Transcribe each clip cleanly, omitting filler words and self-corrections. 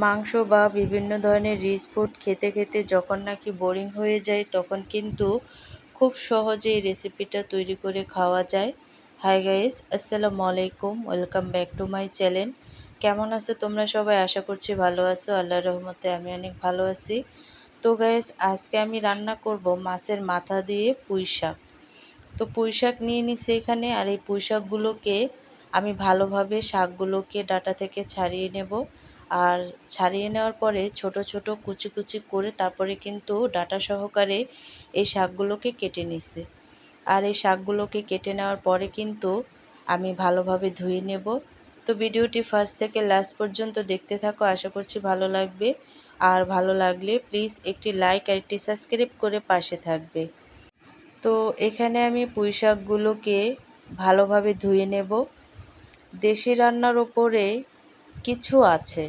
মাংস বা বিভিন্ন ধরনের রিচ ফুড খেতে খেতে যখন নাকি বোরিং হয়ে যায় তখন কিন্তু খুব সহজেই রেসিপিটা তৈরি করে খাওয়া যায়। হাই গাইস, আসসালামু আলাইকুম, welcome back to my channel. কেমন আছো তোমরা সবাই? আশা করছি ভালো আছো। আল্লাহর রহমতে আমি অনেক ভালো আছি। তো গাইস, আজকে আমি রান্না করব মাছের মাথা দিয়ে পুঁই শাক। তো পুঁই শাক নিয়ে নিছি এখানে, আর এই পুঁই শাকগুলোকে আমি ভালোভাবে শাকগুলোকে ডাঁটা থেকে ছাড়িয়ে নেব। আর ছাড়িয়ে নেওয়ার পরে ছোট ছোট কুচি কুচি করে তারপরে কিন্তু ডাঁটা সহকারে এই শাকগুলোকে কেটে নিছি। আর এই শাকগুলোকে কেটে নেওয়ার পরে কিন্তু আমি ভালোভাবে ধুয়ে নেব। তো ভিডিওটি ফার্স্ট থেকে লাস্ট পর্যন্ত দেখতে থাকো, আশা করছি ভালো লাগবে। আর ভালো লাগলে প্লিজ একটি লাইক আর একটি সাবস্ক্রাইব করে পাশে থাকবে। তো এখানে আমি পুঁই শাকগুলোকে ভালোভাবে ধুয়ে নেব। দেশি রান্নার ওপরে কিছু আছে,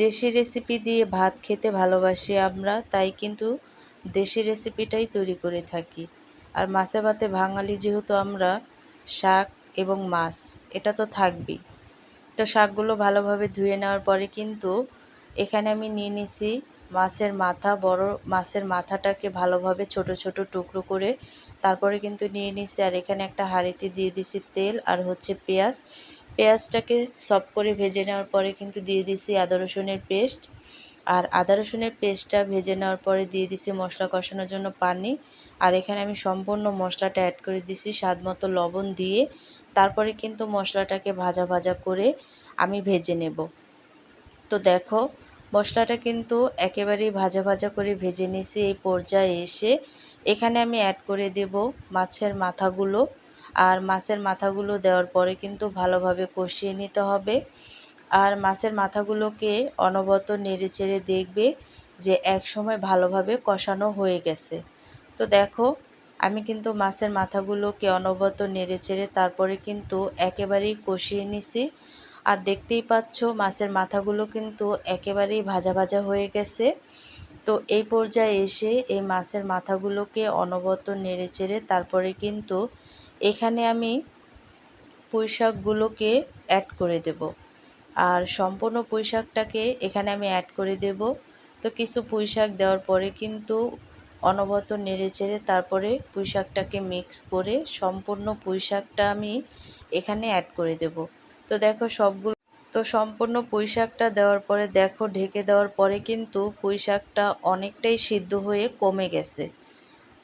দেশি রেসিপি দিয়ে ভাত খেতে ভালোবাসি আমরা, তাই কিন্তু দেশি রেসিপিটাই তৈরি করে থাকি। আর মাছে ভাতে বাঙালি যেহেতু আমরা, শাক এবং মাছ এটা তো থাকবেই। তো শাকগুলো ভালোভাবে ধুয়ে নেওয়ার পরে কিন্তু এখানে আমি নিয়ে নিছি মাছের মাথা। বড় মাছের মাথাটাকে ভালোভাবে ছোট ছোট টুকরো করে তারপরে কিন্তু নিয়ে নিছি। আর এখানে একটা হাঁড়িতে দিয়ে দিছি তেল আর হচ্ছে পেঁয়াজ। পেঁয়াজটাকে সফট করে ভেজে নেওয়ার পরে কিন্তু দিয়ে দিছি আদা রসুনের পেস্ট। আর আদা রসুনের পেস্টটা ভেজে নেওয়ার পরে দিয়ে দিছি মশলা কষানোর জন্য পানি। আর এখানে আমি সম্পূর্ণ মশলাটা অ্যাড করে দিছি স্বাদ মতো লবণ দিয়ে। তারপরে কিন্তু মশলাটাকে ভাজা ভাজা করে আমি ভেজে নেব। তো দেখো, মশলাটা কিন্তু একেবারেই ভাজা ভাজা করে ভেজে নিছি। এই পর্যায়ে এসে এখানে আমি অ্যাড করে দেব মাছের মাথাগুলো। আর মাছের মাথাগুলো দেওয়ার পরে কিন্তু ভালোভাবে কষিয়ে নিতে হবে। আর মাছের মাথাগুলোকে অনবরত নেড়ে চেড়ে দেখবে যে এক সময় ভালোভাবে কষানো হয়ে গেছে। তো দেখো, আমি কিন্তু মাছের মাথাগুলোকে অনবরত নেড়ে চেড়ে তারপরে কিন্তু একেবারেই কষিয়ে নিছি। আর দেখতেই পাচ্ছ মাছের মাথাগুলো কিন্তু একেবারেই ভাজা ভাজা হয়ে গেছে। তো এই পর্যায়ে এসে এই মাছের মাথাগুলোকে অনবরত নেড়ে চেড়ে তারপরে কিন্তু এখানে আমি পুঁই শাকগুলোকে অ্যাড করে দেব। আর সম্পূর্ণ পুঁই শাকটাকে এখানে আমি অ্যাড করে দেব। তো কিছু পুঁই শাক দেওয়ার পরে কিন্তু অনবরত নেড়ে চেড়ে তারপরে পুঁই শাকটাকে মিক্স করে সম্পূর্ণ পুঁই শাকটা আমি এখানে অ্যাড করে দেব। তো দেখো সম্পূর্ণ পুঁই শাকটা দেওয়ার পরে দেখো ঢেকে দেওয়ার পরে কিন্তু পুঁই শাকটা অনেকটাই সিদ্ধ হয়ে কমে গেছে।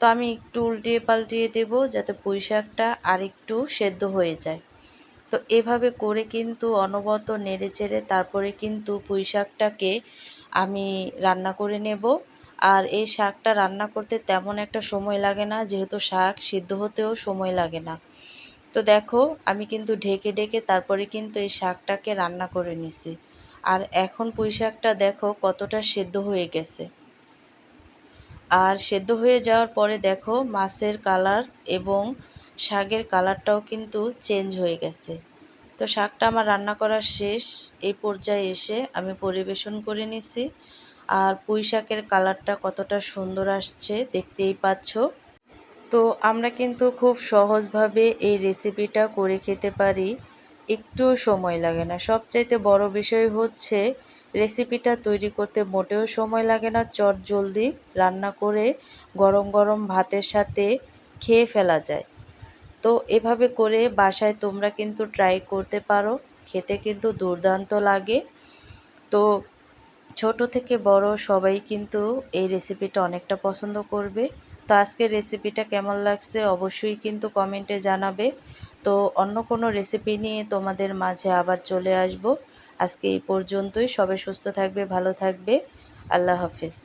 তো আমি একটু উল্টিয়ে পাল্টিয়ে দেব যাতে পুঁই শাকটা আরেকটু সেদ্ধ হয়ে যায়। তো এভাবে করে কিন্তু অনবরত নেড়ে চেড়ে তারপরে কিন্তু পুঁই শাকটাকে আমি রান্না করে নেব। আর এই শাকটা রান্না করতে তেমন একটা সময় লাগে না, যেহেতু শাক সিদ্ধ হতেও সময় লাগে না। তো দেখো, আমি কিন্তু ঢেকে ঢেকে তারপরে কিন্তু এই শাকটাকে রান্না করে নিছি। আর এখন পুঁই শাকটা দেখো কতটা সেদ্ধ হয়ে গেছে। আর সেদ্ধ হয়ে যাওয়ার পরে দেখো মাছের কালার এবং শাকের কালারটাও কিন্তু চেঞ্জ হয়ে গেছে। তো শাকটা আমার রান্না করা শেষ। এই পর্যায়ে এসে আমি পরিবেশন করে নিছি। আর পুঁই শাকের কালারটা কতটা সুন্দর আসছে দেখতেই পাচ্ছ। তো আমরা কিন্তু খুব সহজভাবে এই রেসিপিটা করে খেতে পারি, একটুও সময় লাগে না। সবচাইতে বড় বিষয় হচ্ছে রেসিপিটা তৈরি করতে মোটেও সময় লাগে না, চটজলদি রান্না করে গরম গরম ভাতের সাথে খেয়ে ফেলা যায়। তো এভাবে করে বাসায় তোমরা কিন্তু ট্রাই করতে পারো, খেতে কিন্তু দুর্দান্ত লাগে। তো ছোট থেকে বড় সবাই কিন্তু এই রেসিপিটা অনেকটা পছন্দ করবে। তো আজকের রেসিপিটা কেমন লাগছে অবশ্যই কিন্তু কমেন্টে জানাবে। তো অন্য কোনো রেসিপি নিয়ে তোমাদের মাঝে আবার চলে আসব। আজকে এই পর্যন্তই। সবাই সুস্থ থাকবে, ভালো থাকবে। আল্লাহ হাফেজ।